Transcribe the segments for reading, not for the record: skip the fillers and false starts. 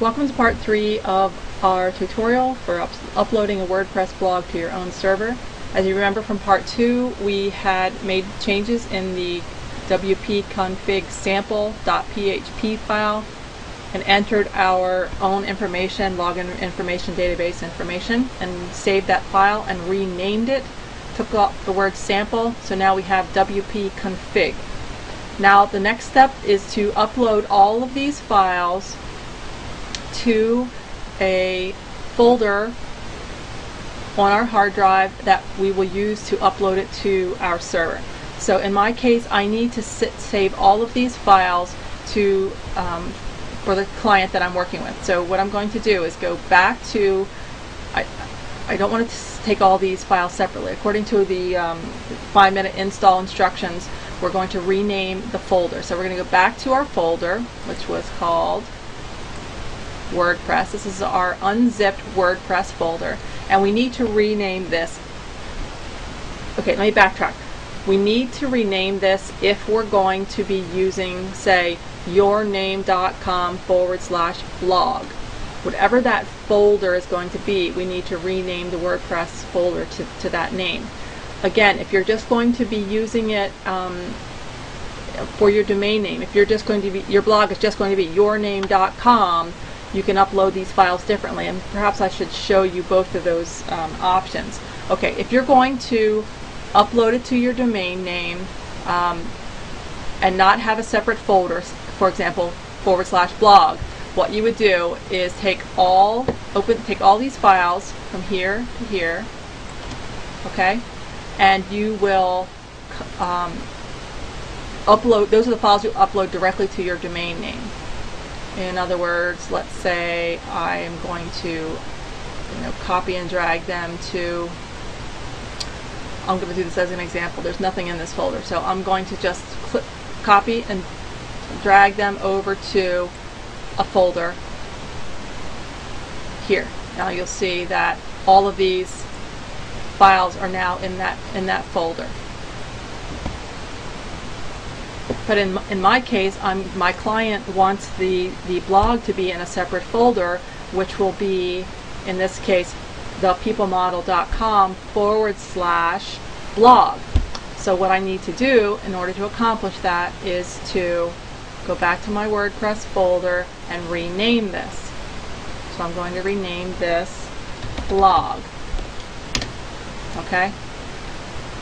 Welcome to part 3 of our tutorial for uploading a WordPress blog to your own server. As you remember from part 2, we had made changes in the wp-config sample.php file and entered our own information, login information, database information, and saved that file and renamed it. Took off the word sample, so now we have wp-config. Now the next step is to upload all of these files to a folder on our hard drive that we will use to upload it to our server. So in my case, I need to save all of these files to for the client that I'm working with. So what I'm going to do is go back to, I don't want to take all these files separately. According to the 5-minute install instructions, we're going to rename the folder. So we're going to go back to our folder, which was called WordPress. This is our unzipped WordPress folder, and we need to rename this. Okay, let me backtrack. We need to rename this if we're going to be using, say, yourname.com/blog. Whatever that folder is going to be, we need to rename the WordPress folder to that name. Again, if you're just going to be using it for your domain name, if you're just going to be, your blog is just going to be yourname.com, you can upload these files differently, and perhaps I should show you both of those options. Okay, if you're going to upload it to your domain name and not have a separate folder, for example, /blog, what you would do is take all these files from here to here, okay, and you will upload. Those are the files you upload directly to your domain name. In other words, let's say I am going to, copy and drag them to. I'm going to do this as an example. There's nothing in this folder, so I'm going to just copy and drag them over to a folder here. Now you'll see that all of these files are now in that folder. But in my case, my client wants the blog to be in a separate folder, which will be, in this case, thepeoplemodel.com/blog. So what I need to do in order to accomplish that is to go back to my WordPress folder and rename this. So I'm going to rename this blog. Okay?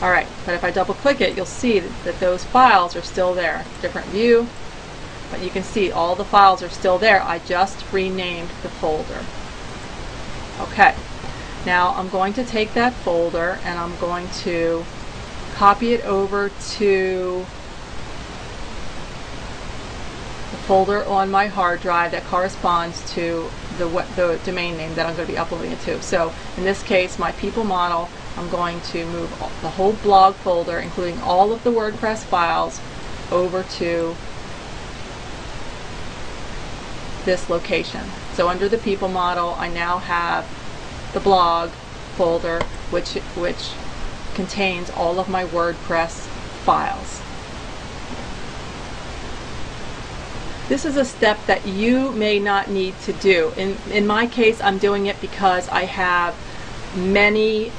Alright, but if I double click it, you'll see that those files are still there. Different view, but you can see all the files are still there. I just renamed the folder. Okay, now I'm going to take that folder and I'm going to copy it over to the folder on my hard drive that corresponds to the domain name that I'm going to be uploading it to. So in this case, my people model, I'm going to move the whole blog folder, including all of the WordPress files, over to this location. So under the people model, I now have the blog folder, which contains all of my WordPress files. This is a step that you may not need to do. In my case, I'm doing it because I have many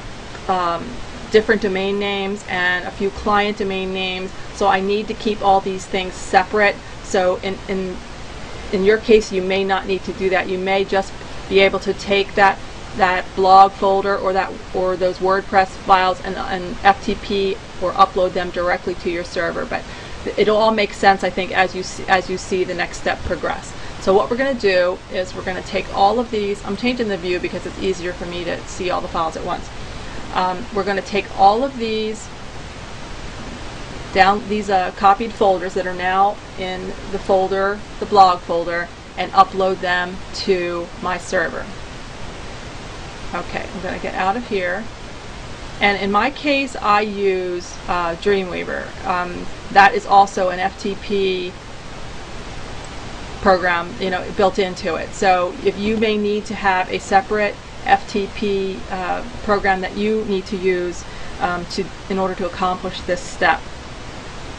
different domain names and a few client domain names, so I need to keep all these things separate. So in your case, you may not need to do that. You may just be able to take that blog folder or those WordPress files and FTP or upload them directly to your server. But it'll all make sense, I think, as you see the next step progress. So what we're going to do is we're going to take all of these. I'm changing the view because it's easier for me to see all the files at once. We're going to take all of these copied folders that are now in the folder, the blog folder, and upload them to my server. Okay, I'm going to get out of here. And in my case, I use Dreamweaver. That is also an FTP program, built into it. So if you may need to have a separate FTP program that you need to use in order to accomplish this step.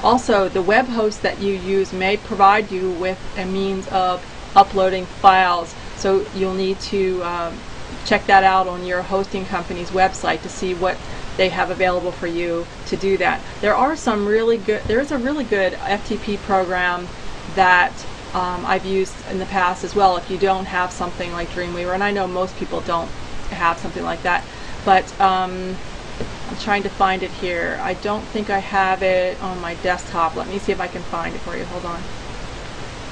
Also, the web host that you use may provide you with a means of uploading files So you'll need to check that out on your hosting company's website to see what they have available for you to do that. There is a really good FTP program that I've used in the past as well if you don't have something like Dreamweaver, and I know most people don't have something like that, but I'm trying to find it here. I don't think I have it on my desktop. Let me see if I can find it for you. Hold on.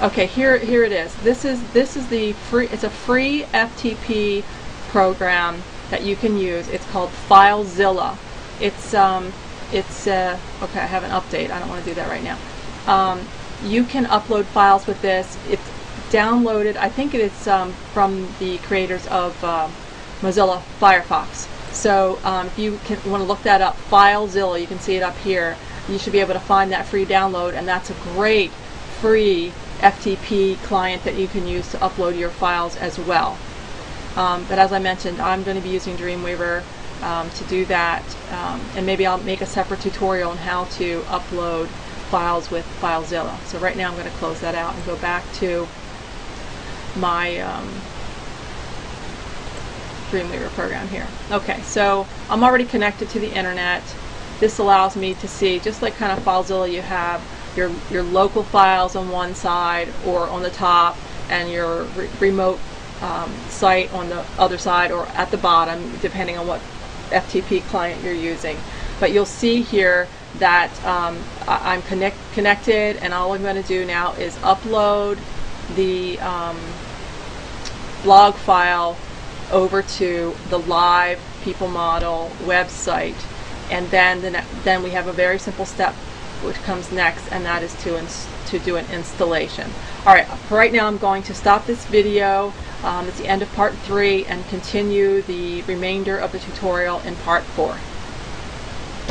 Okay, here it is. This is the free. It's a free FTP program that you can use. It's called FileZilla. It's okay. I have an update. I don't want to do that right now. You can upload files with this. It's downloaded. I think it's from the creators of Mozilla Firefox. So if you want to look that up, FileZilla, you can see it up here. You should be able to find that free download, and that's a great free FTP client that you can use to upload your files as well. But as I mentioned, I'm going to be using Dreamweaver to do that, and maybe I'll make a separate tutorial on how to upload files with FileZilla. So right now I'm going to close that out and go back to my Dreamweaver program here. Okay, so I'm already connected to the internet. This allows me to see, just like kind of FileZilla, you have your local files on one side or on the top, and your remote site on the other side or at the bottom, depending on what FTP client you're using. But you'll see here that I'm connected, and all I'm going to do now is upload the blog file over to the live people model website, and then we have a very simple step which comes next, and that is to do an installation. Alright, for right now I'm going to stop this video. It's the end of part 3, and continue the remainder of the tutorial in part 4.